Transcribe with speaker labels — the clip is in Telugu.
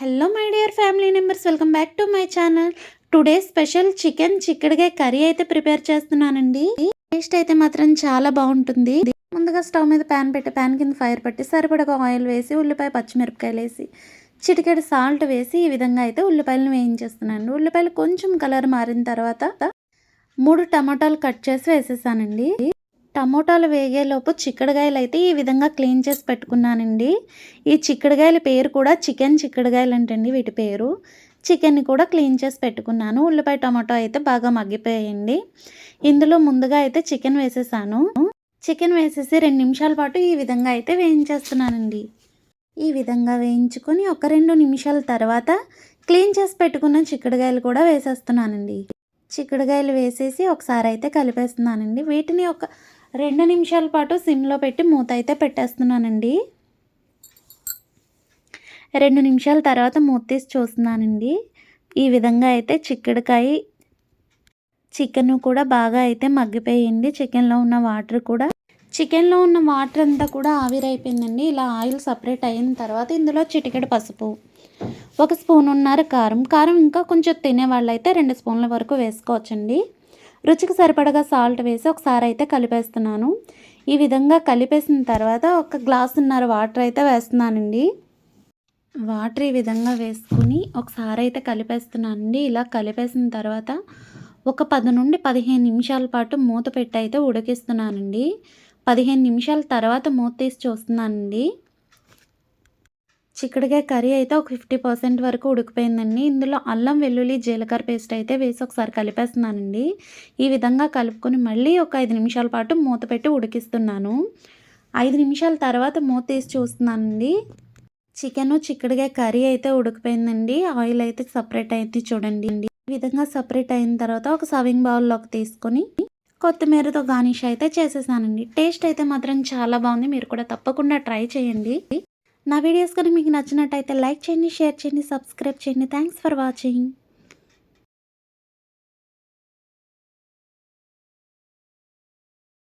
Speaker 1: Hello my dear family members, welcome back to my channel. Today special chicken చిక్కుడుగాయ కర్రీ అయితే ప్రిపేర్ చేస్తున్నానండి. టేస్ట్ అయితే మాత్రం చాలా బాగుంటుంది. ముందుగా స్టవ్ మీద ప్యాన్ పెట్టి ప్యాన్ కింద ఫైర్ పెట్టి సరిపడగా ఆయిల్ వేసి ఉల్లిపాయ పచ్చిమిరపకాయలు వేసి చిటికెడు సాల్ట్ వేసి ఈ విధంగా అయితే ఉల్లిపాయలను వేయించేస్తున్నాను. ఉల్లిపాయలు కొంచెం కలర్ మారిన తర్వాత 3 టమాటాలు కట్ చేసి వేసేసానండి. టమోటాలు వేగేలోపు చిక్కుడుగాయలు అయితే ఈ విధంగా క్లీన్ చేసి పెట్టుకున్నానండి. ఈ చిక్కుడుగాయల పేరు కూడా చికెన్ చిక్కుడుగాయలు అంటండి వీటి పేరు. చికెన్ని కూడా క్లీన్ చేసి పెట్టుకున్నాను. ఉల్లిపాయ టమాటో అయితే బాగా మగ్గిపోయాయండి. ఇందులో ముందుగా అయితే చికెన్ వేసేసాను. చికెన్ వేసేసి 2 నిమిషాల పాటు ఈ విధంగా అయితే వేయించేస్తున్నానండి. ఈ విధంగా వేయించుకొని ఒక 2 నిమిషాల తర్వాత క్లీన్ చేసి పెట్టుకున్న చిక్కుడుగాయలు కూడా వేసేస్తున్నానండి. చిక్కుడుగాయలు వేసేసి ఒకసారి అయితే కలిపేస్తున్నానండి. వీటిని ఒక 2 నిమిషాల పాటు సిమ్లో పెట్టి మూత అయితే పెట్టేస్తున్నానండి. 2 నిమిషాల తర్వాత మూత తీసి చూస్తున్నానండి. ఈ విధంగా అయితే చికెన్ కూడా బాగా అయితే మగ్గిపోయింది. చికెన్లో ఉన్న వాటర్ అంతా కూడా ఆవిరైపోయిందండి. ఇలా ఆయిల్ సపరేట్ అయిన తర్వాత ఇందులో చిటికెడు పసుపు, 1 స్పూనున్నర కారం ఇంకా కొంచెం తినేవాళ్ళు అయితే 2 స్పూన్ల వరకు వేసుకోవచ్చండి. రుచికి సరిపడగా సాల్ట్ వేసి ఒకసారి అయితే కలిపేస్తున్నాను. ఈ విధంగా కలిపేసిన తర్వాత 1 గ్లాసున్నర వాటర్ అయితే వేస్తున్నానండి. వాటర్ ఈ విధంగా వేసుకుని ఒకసారి అయితే కలిపేస్తున్నానండి. ఇలా కలిపేసిన తర్వాత ఒక 10 నుండి 15 నిమిషాల పాటు మూత పెట్టి అయితే ఉడికిస్తున్నానండి. 15 నిమిషాల తర్వాత మూత తీసి చూస్తున్నానండి. చిక్కుడుగాయ కర్రీ అయితే ఒక 50% వరకు ఉడికిపోయిందండి. ఇందులో అల్లం వెల్లుల్లి జీలకర్ర పేస్ట్ అయితే వేసి ఒకసారి కలిపేస్తున్నానండి. ఈ విధంగా కలుపుకొని మళ్ళీ ఒక 5 నిమిషాల పాటు మూత పెట్టి ఉడికిస్తున్నాను. 5 నిమిషాల తర్వాత మూత తీసి చూస్తున్నానండి. చిక్కుడుగాయ కర్రీ అయితే ఉడికిపోయిందండి. ఆయిల్ అయితే సపరేట్ అయితే చూడండి. ఈ విధంగా సపరేట్ అయిన తర్వాత ఒక సర్వింగ్ బౌల్లోకి తీసుకొని కొత్తిమీరతో గార్నిష్ అయితే చేసేసానండి. టేస్ట్ అయితే మాత్రం చాలా బాగుంది. మీరు కూడా తప్పకుండా ట్రై చేయండి. నా వీడియోస్ కనుక మీకు నచ్చినట్టయితే లైక్ చేయండి, షేర్ చేయండి, సబ్స్క్రైబ్ చేయండి. Thanks for watching.